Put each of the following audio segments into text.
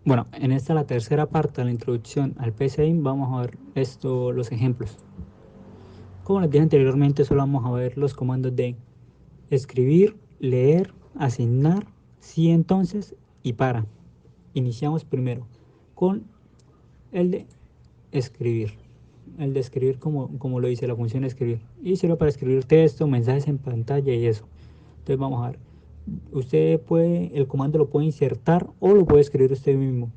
Bueno, en esta la tercera parte de la introducción al PCIN vamos a ver los ejemplos. Como les dije anteriormente, solo vamos a ver los comandos de escribir, leer, asignar, sí, entonces y para. Iniciamos primero con el de escribir. El de escribir como lo dice la función escribir. Y sirve para escribir texto, mensajes en pantalla y eso. Entonces vamos a ver. Usted el comando lo puede insertar o lo puede escribir usted mismo.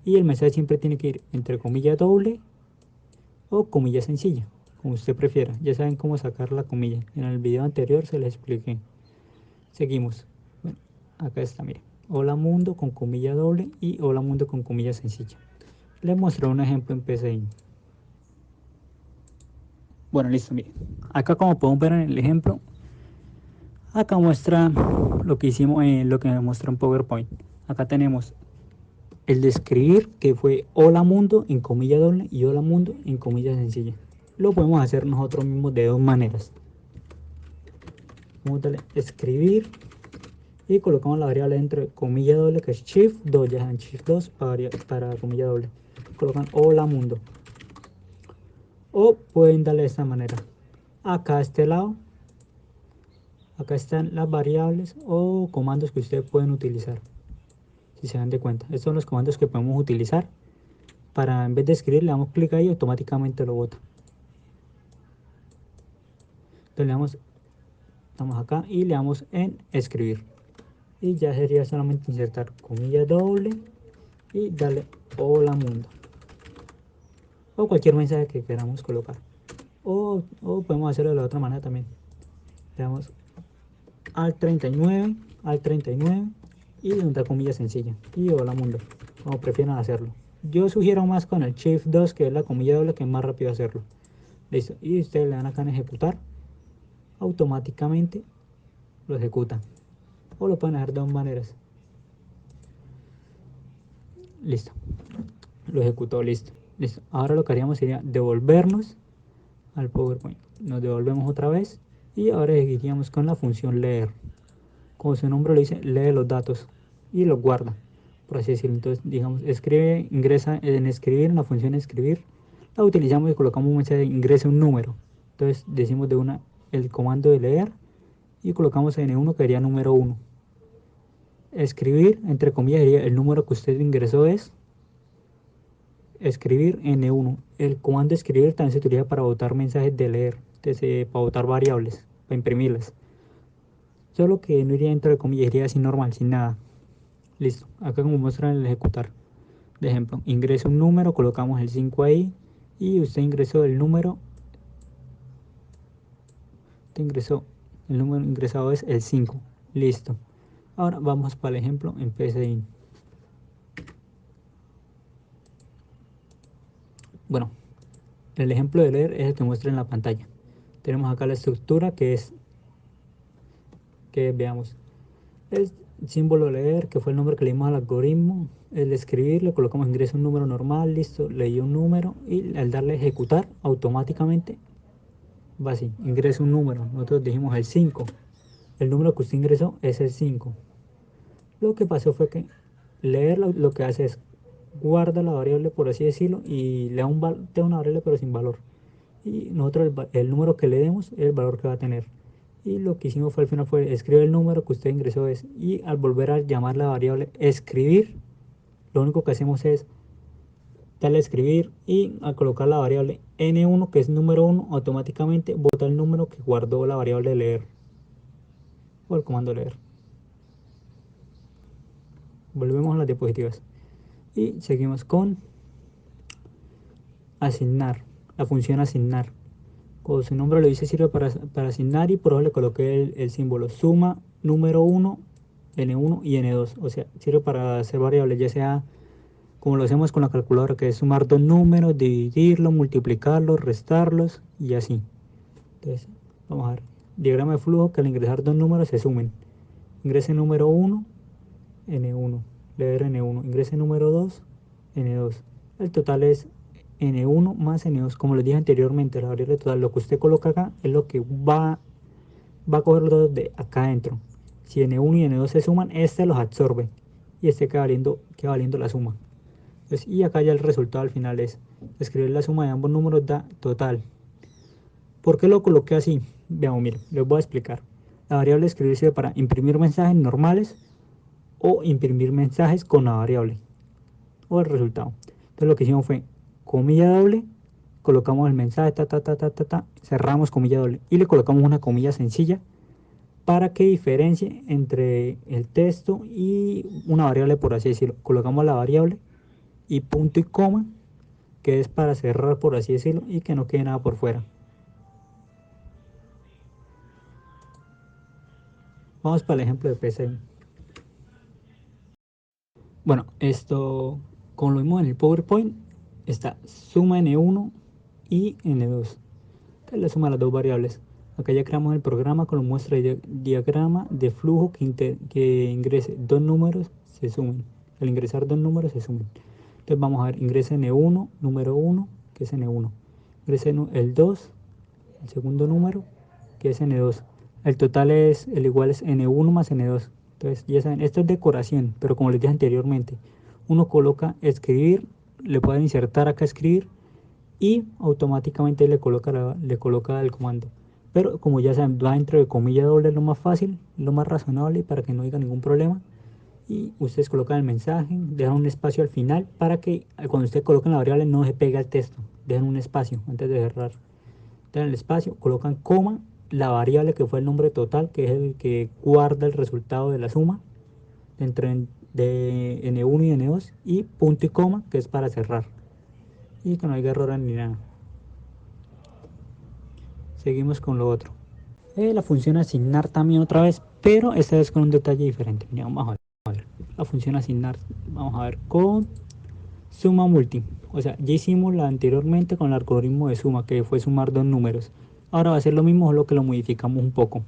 Y el mensaje siempre tiene que ir entre comilla doble o comilla sencilla, como usted prefiera. Ya saben cómo sacar la comilla. En el video anterior se les expliqué. Seguimos. Bueno, acá está, mire. Hola mundo con comilla doble y hola mundo con comilla sencilla. Les mostré un ejemplo en PCI. Bueno, listo, mire. Acá como podemos ver en el ejemplo, acá muestra lo que hicimos, lo que me muestra en PowerPoint. Acá tenemos el de escribir, que fue hola mundo en comilla doble y hola mundo en comilla sencilla. Lo podemos hacer nosotros mismos de dos maneras. Vamos a darle escribir y colocamos la variable entre comilla doble, que es shift 2, ya en shift 2 para comilla doble. Colocan hola mundo. O pueden darle de esta manera. Acá a este lado, acá están las variables o comandos que ustedes pueden utilizar. Si se dan de cuenta, estos son los comandos que podemos utilizar para, en vez de escribir, le damos clic ahí y automáticamente lo bota. Entonces le damos, estamos acá y le damos en escribir. Y ya sería solamente insertar comilla doble y darle hola mundo. O cualquier mensaje que queramos colocar. O podemos hacerlo de la otra manera también. Le damos al 39 y una comilla sencilla. Y hola mundo, como prefieran hacerlo. Yo sugiero más con el shift 2, que es la comilla doble, que es más rápido hacerlo. Listo. Y ustedes le dan acá en ejecutar. Automáticamente lo ejecutan. O lo pueden hacer de dos maneras. Listo. Lo ejecutó, listo. Listo. Ahora lo que haríamos sería devolvernos al PowerPoint. Nos devolvemos otra vez y ahora seguiríamos con la función leer. Como su nombre lo dice, lee los datos y los guarda, por así decirlo. Entonces, digamos, ingresa en escribir, en la función escribir, la utilizamos y colocamos un mensaje, ingrese un número. Entonces decimos de una el comando de leer y colocamos N1, que sería número 1. Escribir, entre comillas, sería el número que usted ingresó es escribir N1. El comando escribir también se utiliza para botar mensajes de leer, entonces, para botar variables, para imprimirlas. Solo que no iría dentro de comillas, iría así normal, sin nada. Listo, acá como muestra el ejecutar. De ejemplo, ingresa un número, colocamos el 5 ahí y usted ingresó el número. El número ingresado es el 5. Listo. Ahora vamos para el ejemplo en PCI. Bueno, el ejemplo de leer es el que muestra en la pantalla. Tenemos acá la estructura que veamos, el símbolo leer, que fue el nombre que le dimos al algoritmo. El escribir, le colocamos ingreso un número normal, listo, leí un número y al darle a ejecutar automáticamente va así, ingresa un número. Nosotros dijimos el 5, el número que usted ingresó es el 5. Lo que pasó fue que leer lo que hace es guarda la variable, por así decirlo, y le da una variable pero sin valor. Y nosotros el número que le demos es el valor que va a tener. Y lo que hicimos al final fue escribir el número que usted ingresó es, y al volver a llamar la variable escribir, lo único que hacemos es darle a escribir y al colocar la variable n1, que es número 1, automáticamente bota el número que guardó la variable leer o el comando leer. Volvemos a las diapositivas y seguimos con asignar, la función asignar. Como su nombre lo dice, sirve para asignar, y por eso le coloqué el símbolo suma número 1, n1 y n2. O sea, sirve para hacer variables, ya sea como lo hacemos con la calculadora, que es sumar dos números, dividirlos, multiplicarlos, restarlos y así. Entonces, vamos a ver. Diagrama de flujo, que al ingresar dos números se sumen. Ingrese número 1, n1. Leer n1. Ingrese número 2, n2. El total es n1 más n2. Como les dije anteriormente, la variable total, lo que usted coloca acá es lo que va a coger los datos de acá adentro. Si n1 y n2 se suman, este los absorbe y este queda valiendo la suma. Pues, y acá ya el resultado al final es escribir la suma de ambos números da total. ¿Por qué lo coloqué así? Veamos, miren, les voy a explicar. La variable escribir sirve para imprimir mensajes normales o imprimir mensajes con la variable o el resultado. Entonces lo que hicimos fue comilla doble, colocamos el mensaje, cerramos comilla doble y le colocamos una comilla sencilla para que diferencie entre el texto y una variable, por así decirlo. Colocamos la variable y punto y coma, que es para cerrar, por así decirlo, y que no quede nada por fuera. Vamos para el ejemplo de PC. Bueno, esto, como lo vimos en el PowerPoint, está suma n1 y n2, que es la suma de las dos variables. Acá ya creamos el programa con la muestra de diagrama de flujo que ingrese dos números se sumen. Al ingresar dos números se sumen. Entonces vamos a ver, ingresa n1, número 1, que es n1. Ingresa el 2, el segundo número, que es n2. El total es, el igual es n1 más n2. Entonces ya saben, esto es decoración, pero como les dije anteriormente, uno coloca escribir, le pueden insertar acá escribir y automáticamente le coloca el comando. Pero como ya saben, va dentro de comilla doble, es lo más fácil, lo más razonable para que no haya ningún problema. Y ustedes colocan el mensaje, dejan un espacio al final para que cuando ustedes coloquen la variable no se pegue al texto, dejan un espacio antes de cerrar. Dejan el espacio, colocan coma, la variable que fue el nombre total, que es el que guarda el resultado de la suma entre de n1 y n2, y punto y coma, que es para cerrar y que no haya errores ni nada. Seguimos con lo otro. La función asignar también otra vez, pero esta vez con un detalle diferente. Mira, vamos a ver. La función asignar, vamos a ver con suma multi. O sea, ya hicimos la anteriormente con el algoritmo de suma, que fue sumar dos números. Ahora va a ser lo mismo, solo que lo modificamos un poco.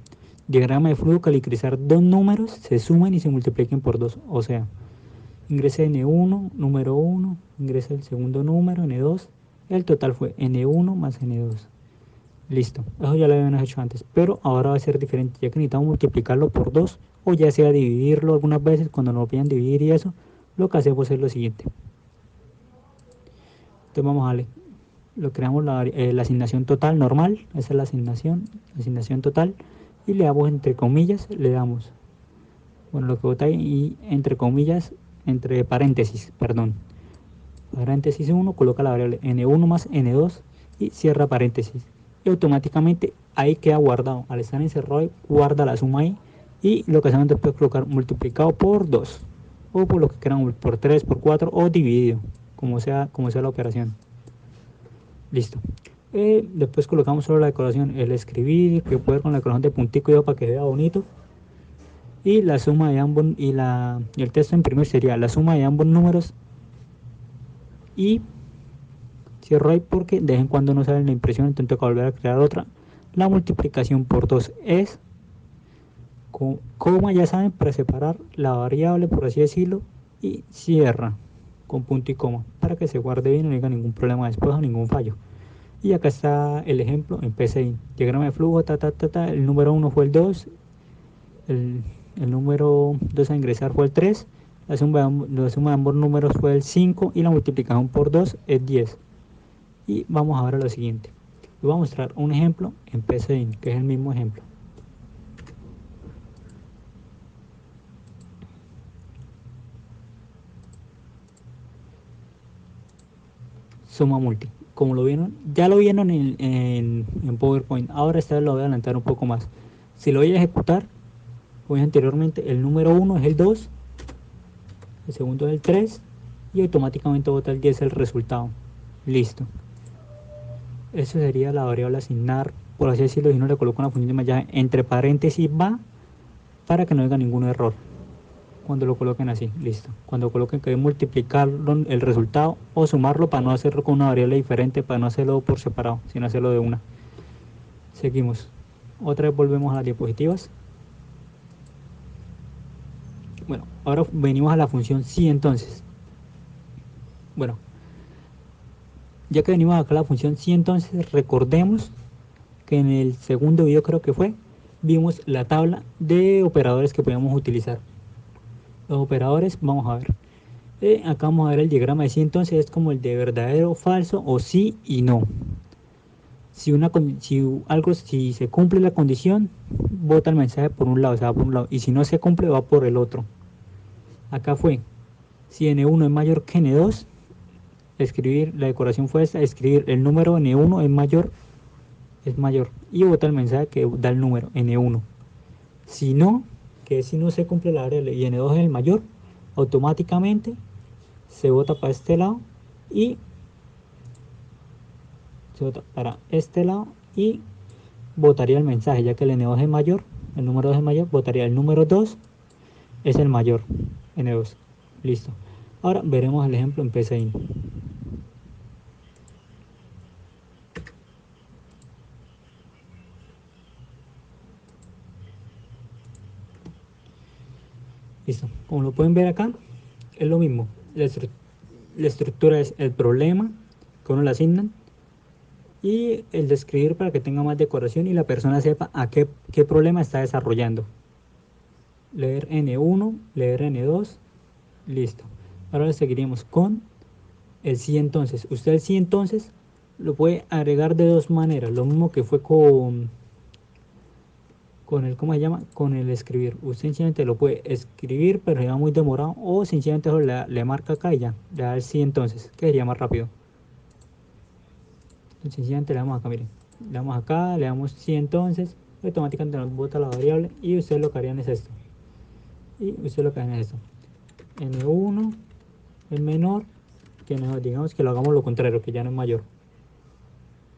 Diagrama de flujo que al ingresar dos números se sumen y se multipliquen por 2. O sea, ingresa n1, número 1, ingresa el segundo número, n2. El total fue n1 más n2. Listo, eso ya lo habíamos hecho antes, pero ahora va a ser diferente, ya que necesitamos multiplicarlo por 2 o ya sea dividirlo algunas veces cuando nos lo pidan dividir y eso. Lo que hacemos es lo siguiente. Entonces vamos a darle, lo creamos la asignación total normal, esa es la asignación total, y le damos entre comillas, le damos, bueno, lo que vota ahí, y entre comillas, entre paréntesis, perdón, paréntesis 1, coloca la variable n1 más n2 y cierra paréntesis. Y automáticamente ahí queda guardado. Al estar encerrado ahí, guarda la suma ahí. Y lo que hacemos después es colocar multiplicado por 2. O por lo que quieran, por 3, por 4 o dividido. Como sea la operación. Listo. Después colocamos solo la decoración. El escribir, que puede ir con la decoración de puntico y todo para que vea bonito. Y la suma de ambos, y el texto en primer sería la suma de ambos números. Y cierro ahí porque de vez en cuando no sale la impresión, entonces tengo que volver a crear otra. La multiplicación por 2 es, coma, ya saben, para separar la variable, por así decirlo, y cierra con punto y coma para que se guarde bien y no haya ningún problema después o ningún fallo. Y acá está el ejemplo en PCI, diagrama de flujo, el número 1 fue el 2, el número 2 a ingresar fue el 3, la suma de ambos números fue el 5 y la multiplicación por 2 es 10. Y vamos ahora a lo siguiente. Les voy a mostrar un ejemplo en PCI, que es el mismo ejemplo. Suma multi. Como lo vieron, ya lo vieron en PowerPoint. Ahora esta vez lo voy a adelantar un poco más. Si lo voy a ejecutar, como dije anteriormente, el número 1 es el 2, el segundo es el 3 y automáticamente bota el 10 el resultado. Listo. Eso sería la variable asignar, por así decirlo, si no le coloco una función de mallaje entre paréntesis va para que no haya ningún error. Cuando lo coloquen así, listo. Cuando coloquen que multiplicar el resultado o sumarlo para no hacerlo con una variable diferente, para no hacerlo por separado, sino hacerlo de una. Seguimos. Otra vez volvemos a las diapositivas. Bueno, ahora venimos a la función si entonces. Bueno, ya que venimos acá a la función si entonces, recordemos que en el segundo video creo que fue, vimos la tabla de operadores que podíamos utilizar. Los operadores, vamos a ver. Acá vamos a ver el diagrama de sí, entonces es como el de verdadero, falso o sí y no. Si se cumple la condición, bota el mensaje por un lado, se va por un lado, y si no se cumple, va por el otro. Acá fue, si N1 es mayor que N2, escribir, la decoración fue esta, escribir el número N1 es mayor, y bota el mensaje que da el número N1. Si no, que si no se cumple la variable y N2 es el mayor, automáticamente se bota para este lado y se bota para este lado y votaría el mensaje, ya que el N2 es mayor, el número 2 es mayor, votaría el número 2 es el mayor, N2. Listo. Ahora veremos el ejemplo en PCIN. Listo. Como lo pueden ver acá, es lo mismo. La estructura es el problema que uno le asignan y el describir para que tenga más decoración y la persona sepa a qué problema está desarrollando. Leer N1, leer N2, listo. Ahora le seguiremos con el sí entonces. Usted el sí entonces lo puede agregar de dos maneras, lo mismo que fue con el, ¿cómo se llama? Con el escribir. Usted sencillamente lo puede escribir, pero sería muy demorado, o sencillamente le marca acá y ya, le da el sí entonces, que sería más rápido. Entonces sencillamente le damos acá, miren, le damos acá, le damos sí entonces, automáticamente nos bota la variable y usted lo que harían es esto. Y usted lo que harían es esto. N1 es menor que N2, digamos que lo hagamos lo contrario, que ya no es mayor.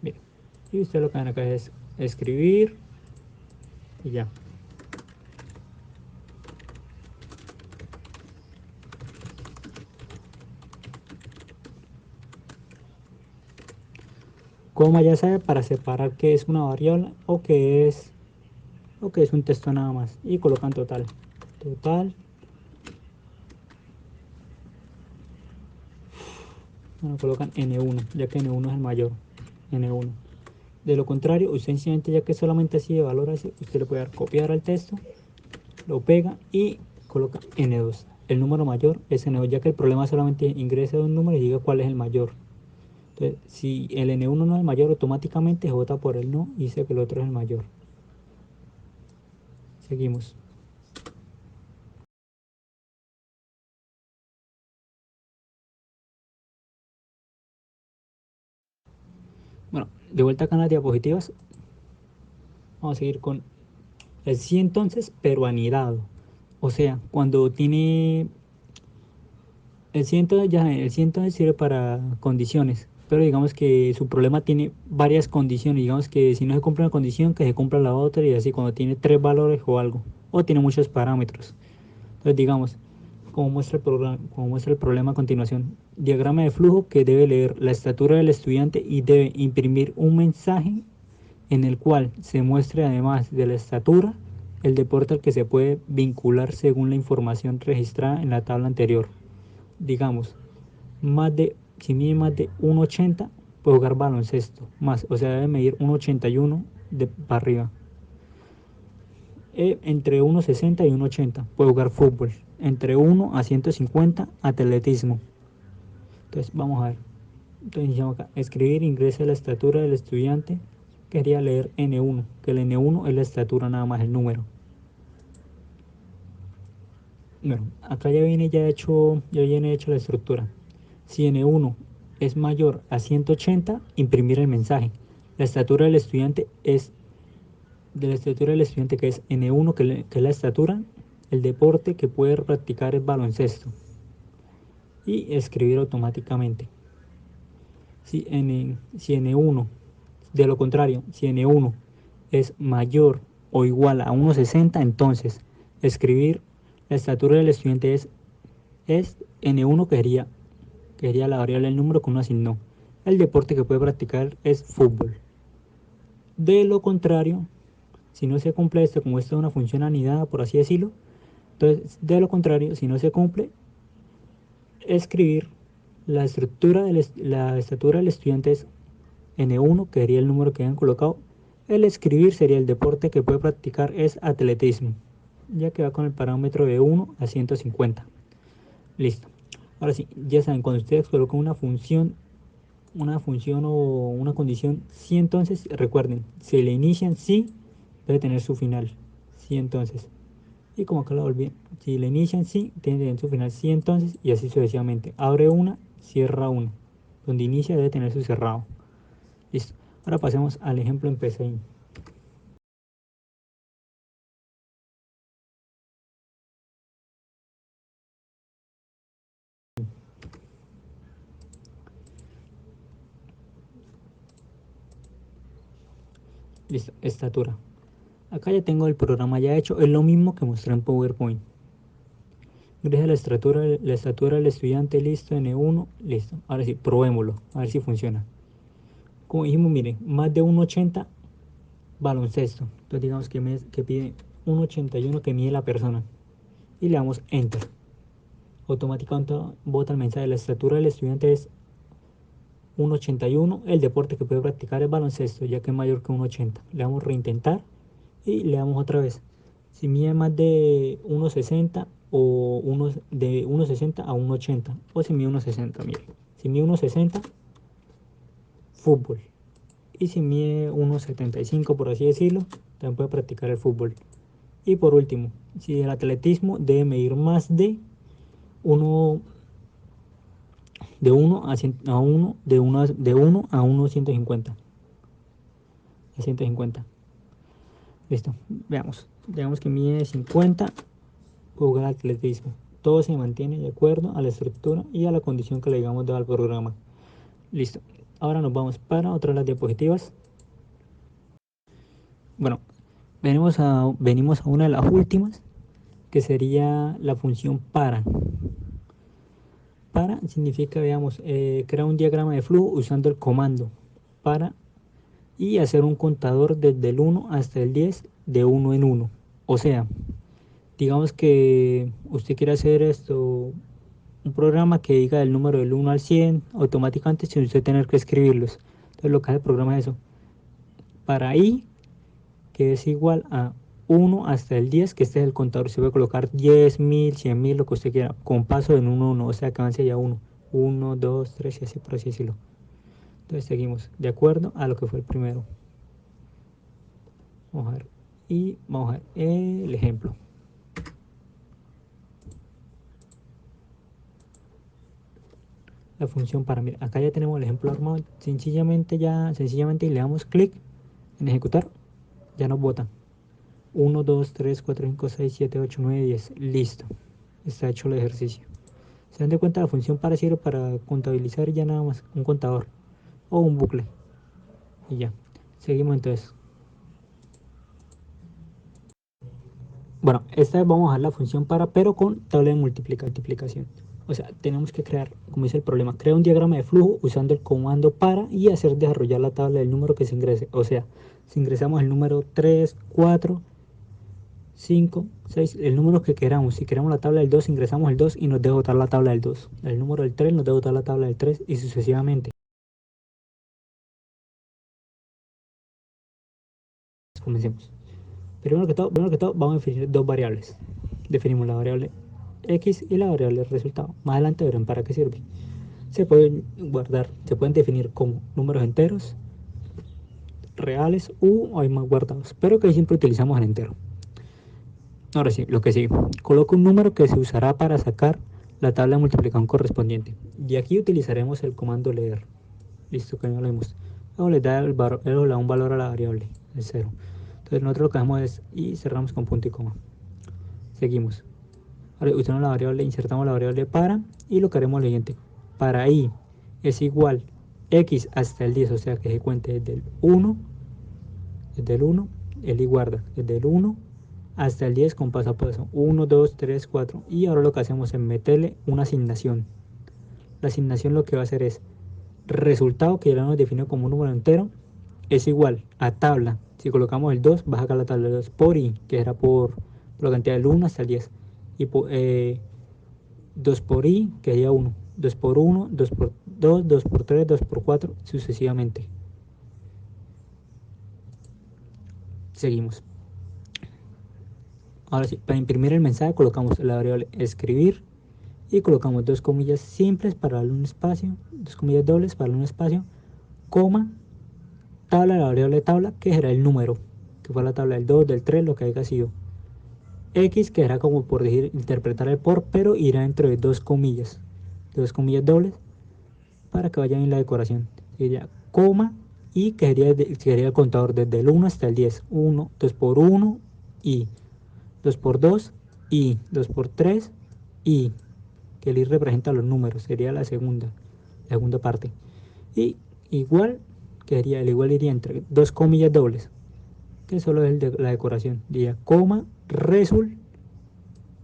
Miren. Y usted lo que hace acá es escribir y ya. Coma ya sabe para separar qué es una variable o qué es un texto nada más. Y colocan total. Total. Bueno, colocan N1, ya que N1 es el mayor. N1. De lo contrario, usted sencillamente, ya que solamente así de valor así, usted le puede dar copiar al texto, lo pega y coloca N2. El número mayor es N2, ya que el problema solamente ingresa un número y diga cuál es el mayor. Entonces, si el N1 no es el mayor, automáticamente se vota por el no y dice que el otro es el mayor. Seguimos. Bueno, de vuelta acá en las diapositivas, vamos a seguir con el sí entonces, pero anidado. O sea, cuando tiene el sí entonces, ya el sí entonces sirve para condiciones, pero digamos que su problema tiene varias condiciones. Digamos que si no se cumple una condición, que se cumpla la otra y así cuando tiene tres valores o algo, o tiene muchos parámetros. Entonces, digamos, como muestra el problema a continuación, diagrama de flujo que debe leer la estatura del estudiante y debe imprimir un mensaje en el cual se muestre, además de la estatura, el deporte al que se puede vincular según la información registrada en la tabla anterior. Digamos, si mide más de 1,80 puede jugar baloncesto, más, o sea, debe medir 1,81 para arriba. Entre 1,60 y 1,80 puede jugar fútbol. Entre 1 a 150, atletismo. Entonces, vamos a ver. Entonces, iniciamos acá. Escribir, ingresa la estatura del estudiante. Quería leer N1, que el N1 es la estatura nada más, el número. Bueno, acá ya viene hecho la estructura. Si N1 es mayor a 180, imprimir el mensaje. La estatura del estudiante es de la estatura del estudiante, que es N1, que es la estatura. El deporte que puede practicar es baloncesto. Y escribir automáticamente. Si N1, de lo contrario, si N1 es mayor o igual a 1,60, entonces escribir la estatura del estudiante es N1, que sería la variable del número que uno asignó. El deporte que puede practicar es fútbol. De lo contrario, si no se cumple esto, como esto es una función anidada, por así decirlo, entonces, de lo contrario, si no se cumple, escribir la estatura del estudiante es N1, que sería el número que habían colocado. El escribir sería el deporte que puede practicar es atletismo, ya que va con el parámetro de 1 a 150. Listo. Ahora sí, ya saben, cuando ustedes colocan una función o una condición, sí, entonces recuerden, si le inician, sí, debe tener su final, sí, entonces. Y como acá lo volví, si le inician, sí, tiene que tener su final, sí, entonces, y así sucesivamente. Abre una, cierra una. Donde inicia debe tener su cerrado. Listo. Ahora pasemos al ejemplo en PCI. Listo, estatura. Acá ya tengo el programa ya hecho, es lo mismo que mostré en PowerPoint. Gracias a la estatura del estudiante, listo, N1, listo. Ahora sí, probémoslo, a ver si funciona. Como dijimos, miren, más de 1,80 baloncesto. Entonces digamos que pide 1,81 que mide la persona. Y le damos Enter. Automáticamente bota el mensaje. La estatura del estudiante es 1,81. El deporte que puede practicar es baloncesto, ya que es mayor que 1,80. Le damos reintentar y le damos otra vez. Si mide más de 1,60 o de 1,60 a 1,80. O si mide 1,60, mire. Si mide 1,60, fútbol. Y si mide 1,75, por así decirlo, también puede practicar el fútbol. Y por último, si el atletismo debe medir más de 1 de 1 a 100, a 1 de 1 a 1,150. A 150. Listo. Veamos. Digamos que mide 50, jugar atletismo. Todo se mantiene de acuerdo a la estructura y a la condición que le digamos dado al programa. Listo. Ahora nos vamos para otra de las diapositivas. Bueno, venimos a una de las últimas, que sería la función para. Para significa, veamos, crear un diagrama de flujo usando el comando para y hacer un contador desde el 1 hasta el 10 de 1 en 1. O sea, digamos que usted quiere hacer esto, un programa que diga el número del 1 al 100 automáticamente sin usted tener que escribirlos. Entonces lo que hace el programa es eso. Para i, que es igual a 1 hasta el 10, que este es el contador. Se puede colocar 10.000, 100.000, lo que usted quiera, con paso en 1, 1, o sea que avance ya 1, 1, 2, 3 y así por así decirlo. Entonces seguimos de acuerdo a lo que fue el primero. Vamos a ver. Y vamos a ver el ejemplo. La función para, mira, acá ya tenemos el ejemplo armado. Sencillamente le damos clic en ejecutar. Ya nos botan. 1, 2, 3, 4, 5, 6, 7, 8, 9, 10. Listo. Está hecho el ejercicio. Se dan de cuenta, la función para sirve para contabilizar ya nada más un contador o un bucle. Y ya. Seguimos entonces. Bueno, esta vez vamos a dejar la función para, pero con tabla de multiplicación. O sea, tenemos que crear, como dice el problema, crear un diagrama de flujo usando el comando para y hacer desarrollar la tabla del número que se ingrese. O sea, si ingresamos el número 3, 4, 5, 6, el número que queramos. Si queremos la tabla del 2, ingresamos el 2 y nos debe botar la tabla del 2. El número del 3 nos debe botar la tabla del 3 y sucesivamente. Comencemos. Primero que todo, vamos a definir dos variables. Definimos la variable x y la variable resultado. Más adelante verán para qué sirve. Se pueden definir como números enteros, reales u hay más guardados, pero que siempre utilizamos el entero. Ahora sí, lo que sigue. Coloco un número que se usará para sacar la tabla de multiplicación correspondiente. Y aquí utilizaremos el comando leer. Listo, que ya lo vimos. Luego le da un valor a la variable, el 0. Entonces nosotros lo que hacemos es y cerramos con punto y coma. Seguimos. Ahora usamos la variable, insertamos la variable para y lo que haremos es lo siguiente. Para i es igual x hasta el 10, o sea que se cuente desde el 1, el i guarda desde el 1 hasta el 10 con paso a paso. 1, 2, 3, 4. Y ahora lo que hacemos es meterle una asignación. La asignación lo que va a hacer es resultado, que ya lo hemos definido como un número entero, es igual a tabla. Si colocamos el 2, va a sacar la tabla de 2 por i, que era por la cantidad del 1 hasta el 10. Y 2 por i, que sería 1. 2 por 1, 2 por 2, 2 por 3, 2 por 4, sucesivamente. Seguimos. Ahora sí, para imprimir el mensaje colocamos la variable escribir y colocamos dos comillas simples para darle un espacio, dos comillas dobles para darle un espacio, coma, tabla de la variable tabla, que será el número, que fue la tabla del 2, del 3, lo que haya sido. X, que será como por decir, interpretar el por, pero irá dentro de dos comillas dobles, para que vaya en la decoración. Sería coma, y que sería el contador desde el 1 hasta el 10. 1, 2 por 1, y 2 por 2, y 2 por 3, y que el i representa los números, sería la segunda parte. Y igual, que sería el igual iría entre dos comillas dobles, que solo es el de la decoración. Diría coma, result,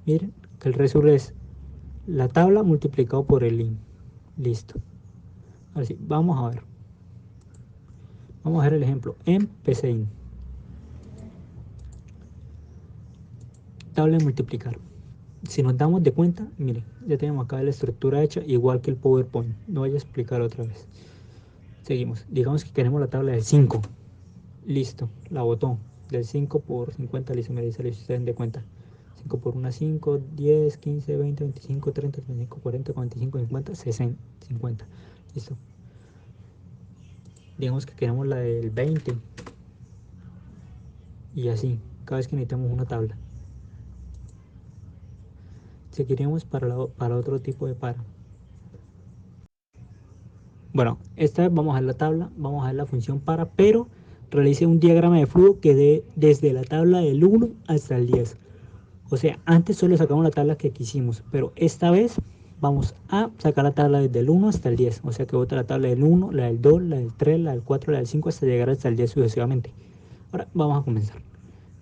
miren, que el result es la tabla multiplicado por el in. Listo. Así, vamos a ver. Vamos a ver el ejemplo en PCIN. Tabla de multiplicar. Si nos damos de cuenta, miren, ya tenemos acá la estructura hecha igual que el PowerPoint. No voy a explicar otra vez. Seguimos. Digamos que queremos la tabla del 5. Listo, la botó. Del 5 por 50, listo, me dice, si ustedes den de cuenta. 5 por 1, 5, 10, 15, 20, 25, 30, 35, 40, 45, 50, 60, 50. Listo. Digamos que queremos la del 20. Y así, cada vez que necesitamos una tabla. Seguiremos para otro tipo de para. Bueno, esta vez vamos a ver la tabla, vamos a ver la función para, pero realice un diagrama de flujo que dé desde la tabla del 1 hasta el 10. O sea, antes solo sacamos la tabla que quisimos, pero esta vez vamos a sacar la tabla desde el 1 hasta el 10. O sea que bota la tabla del 1, la del 2, la del 3, la del 4, la del 5, hasta llegar hasta el 10 sucesivamente. Ahora vamos a comenzar.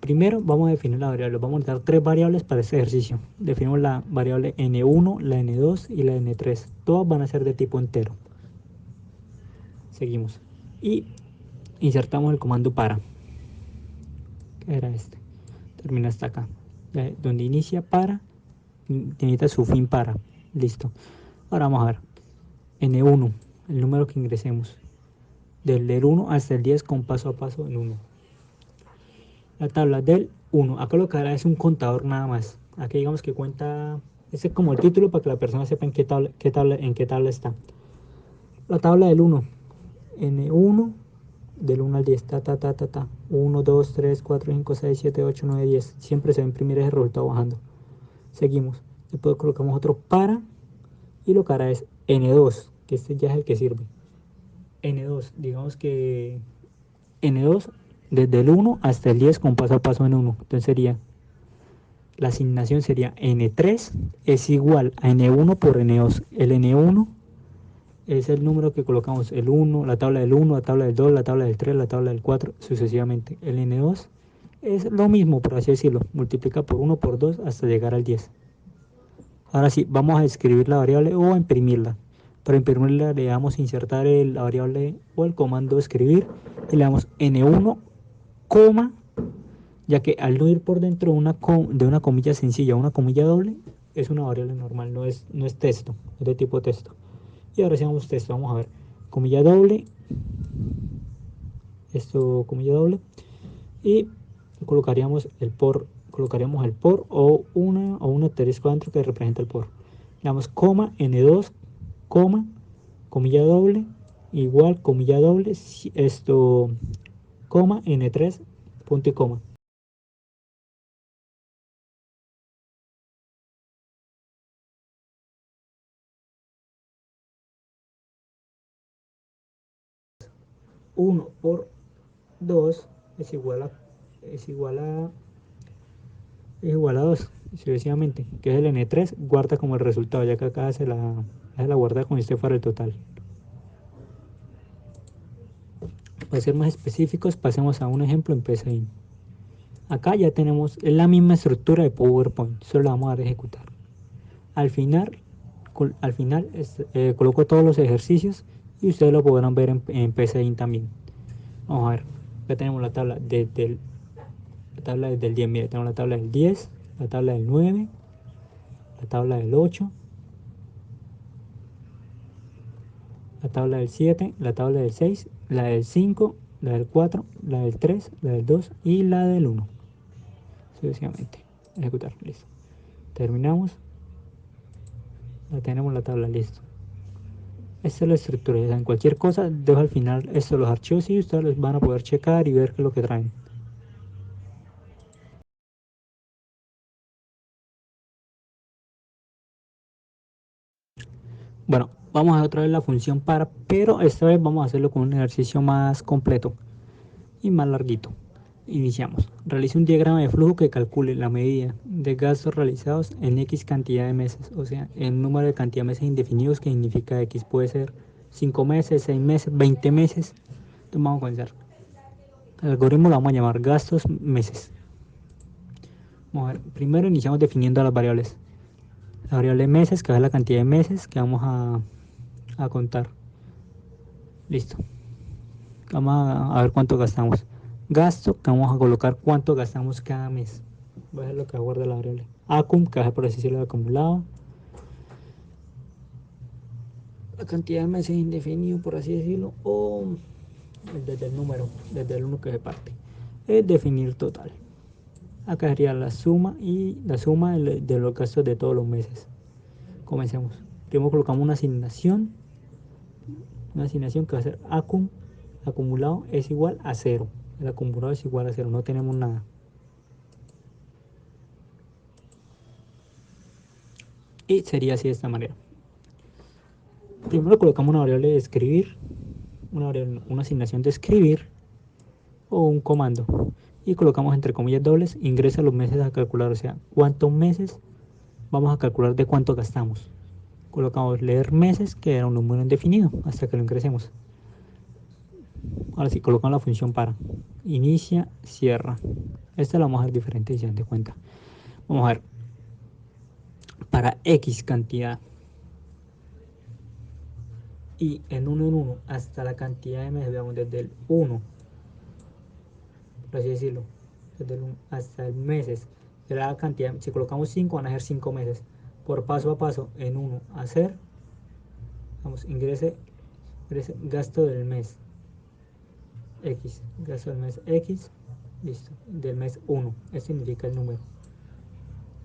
Primero vamos a definir la variable. Vamos a dar tres variables para este ejercicio. Definimos la variable n1, la n2 y la n3. Todas van a ser de tipo entero. Seguimos. Y insertamos el comando para. ¿Qué era este? Termina hasta acá. Donde inicia para, necesita su fin para. Listo. Ahora vamos a ver. N1, el número que ingresemos. Del 1 hasta el 10 con paso a paso en 1. La tabla del 1. Acá lo que hará es un contador nada más. Aquí digamos que cuenta. Ese es como el título para que la persona sepa en qué tabla está. La tabla del 1. N1 del 1 al 10, 1, 2, 3, 4, 5, 6, 7, 8, 9, 10. Siempre se va a imprimir ese resultado bajando. Seguimos. Después colocamos otro para, y lo que hará es N2, que este ya es el que sirve. N2, digamos que N2 desde el 1 hasta el 10 con paso a paso en 1. Entonces sería, la asignación sería N3 es igual a N1 por N2. El N1 es el número que colocamos, el 1, la tabla del 1, la tabla del 2, la tabla del 3, la tabla del 4, sucesivamente. El N2 es lo mismo, por así decirlo, multiplica por 1, por 2, hasta llegar al 10. Ahora sí, vamos a escribir la variable o a imprimirla. Para imprimirla le damos insertar la variable o el comando escribir, y le damos N1, coma, ya que al no ir por dentro de una comilla sencilla o una comilla doble, es una variable normal, no es texto, es de tipo texto. Y ahora si vamos texto, vamos a ver, comilla doble, comilla doble, y colocaríamos el por o una asterisco dentro que representa el por. Le damos coma, n2, coma, comilla doble, igual, comilla doble, coma, n3, punto y coma. Uno por 2 es igual a es igual a es igual a 2, sucesivamente, que es el n3, guarda como el resultado, ya que acá se la guarda como si este fuera el total. Para ser más específicos, pasemos a un ejemplo en PCIN. Acá ya tenemos la misma estructura de PowerPoint, solo la vamos a dar a ejecutar. Al final coloco todos los ejercicios y ustedes lo podrán ver en PCIN también. Vamos a ver, acá tenemos la tabla desde el 10, mire, tenemos la tabla del 10, la tabla del 9, la tabla del 8, la tabla del 7, la tabla del 6, la del 5, la del 4, la del 3, la del 2 y la del 1. Sucesivamente. Ejecutar, listo. Terminamos. Ya tenemos la tabla, listo. Esta es la estructura, ya saben, cualquier cosa dejo al final esto, los archivos, y ustedes los van a poder checar y ver qué es lo que traen. Bueno, vamos a otra vez la función para, pero esta vez vamos a hacerlo con un ejercicio más completo y más larguito. Iniciamos. Realice un diagrama de flujo que calcule la medida de gastos realizados en X cantidad de meses, o sea, en número de cantidad de meses indefinidos, que significa X. Puede ser 5 meses, 6 meses, 20 meses. Entonces vamos a comenzar. El algoritmo lo vamos a llamar gastos meses. Vamos a ver. Primero iniciamos definiendo las variables. La variable meses, que es la cantidad de meses que vamos a contar. Listo. Vamos a ver cuánto gastamos. Gasto, que vamos a colocar cuánto gastamos cada mes. Voy a ver lo que guarda la variable. Acum, que va a por así decirlo, acumulado. La cantidad de meses indefinido, por así decirlo, o desde el número, desde el 1 que se parte. Es definir total. Acá sería la suma y la suma de los gastos de todos los meses. Comencemos. Primero colocamos una asignación que va a ser acum, acumulado es igual a 0. El acumulado es igual a 0, no tenemos nada. Y sería así de esta manera. Primero colocamos una variable de escribir, una asignación de escribir o un comando. Y colocamos entre comillas dobles, ingresa los meses a calcular, o sea, cuántos meses vamos a calcular de cuánto gastamos. Colocamos leer meses, que era un número indefinido, hasta que lo ingresemos. Ahora sí, colocamos la función para. Inicia, cierra. Esta la vamos a ver diferente y se dan de cuenta. Vamos a ver. Para X cantidad. Y en uno hasta la cantidad de meses, veamos, desde el 1, por así decirlo, desde el 1 hasta el meses, de la cantidad, si colocamos 5 van a ser 5 meses. Por paso a paso, en 1 hacer, vamos, ingrese gasto del mes X, gasto del mes X, listo, del mes 1, esto significa el número,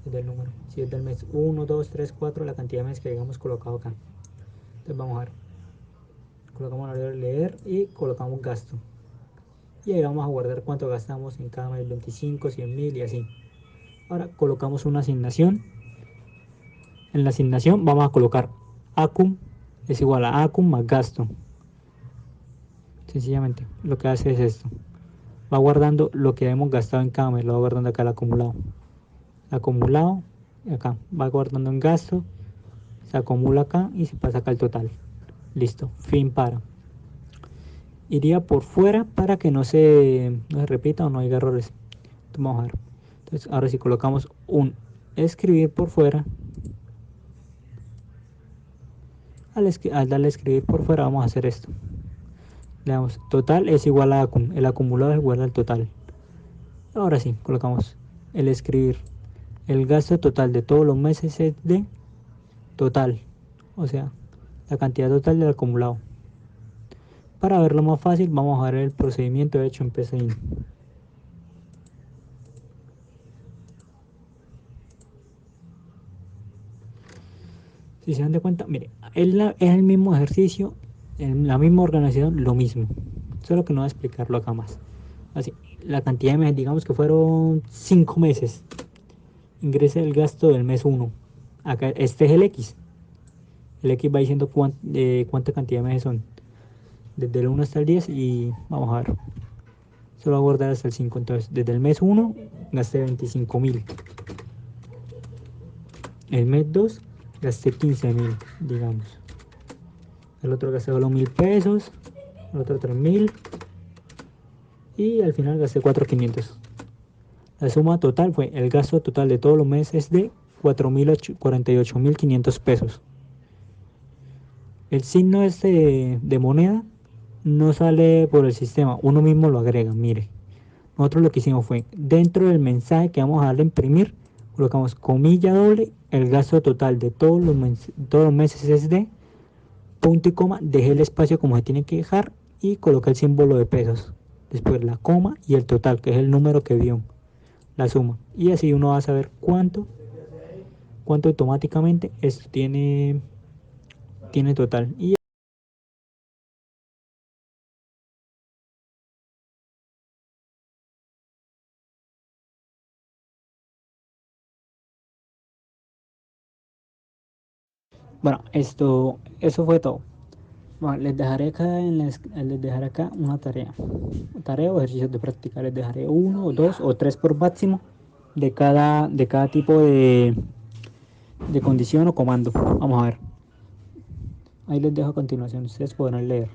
del número, si es del mes 1, 2, 3, 4, la cantidad de meses que hayamos colocado acá. Entonces vamos a ver, colocamos la variable leer y colocamos gasto. Y ahí vamos a guardar cuánto gastamos en cada mes, 25, 100.000 y así. Ahora colocamos una asignación. En la asignación vamos a colocar acum es igual a acum más gasto. Sencillamente lo que hace es esto. Va guardando lo que hemos gastado en cada mes, lo va guardando acá el acumulado. Acumulado, acá va guardando en gasto, se acumula acá y se pasa acá el total. Listo, fin para. Iría por fuera para que no se repita o no haya errores. Entonces, vamos a ver. Entonces ahora si colocamos un escribir por fuera, al darle a escribir por fuera vamos a hacer esto. Le damos total es igual a acum, el acumulado es igual al total. Ahora sí, colocamos el escribir. El gasto total de todos los meses es de total, o sea, la cantidad total del acumulado. Para verlo más fácil, vamos a ver el procedimiento hecho en PCI. Si se dan de cuenta, mire, es el mismo ejercicio, en la misma organización, lo mismo. Solo que no voy a explicarlo acá más. Así, la cantidad de meses, digamos que fueron 5 meses. Ingresa el gasto del mes 1. Acá, este es el X. El X va diciendo cuánta cantidad de meses son. Desde el 1 hasta el 10 y vamos a ver. Solo va a guardar hasta el 5. Entonces, desde el mes 1 gasté 25.000. El mes 2 gasté 15.000, digamos. El otro gasté solo 1.000 pesos. El otro 3.000. Y al final gasté 4.500. La suma total fue, el gasto total de todos los meses de 48.500 pesos. El signo este de moneda no sale por el sistema, uno mismo lo agrega, mire. Nosotros lo que hicimos fue, dentro del mensaje que vamos a darle a imprimir, colocamos comilla doble, el gasto total de todos los meses es de, punto y coma, dejé el espacio como se tiene que dejar y coloqué el símbolo de pesos. Después la coma y el total, que es el número que vio, la suma. Y así uno va a saber cuánto cuánto automáticamente esto tiene total. Y bueno, eso fue todo. Bueno, les dejaré acá, les dejaré acá una tarea o ejercicios de práctica. Les dejaré uno, o dos o tres por máximo de cada tipo de condición o comando. Vamos a ver. Ahí les dejo a continuación. Ustedes podrán leer.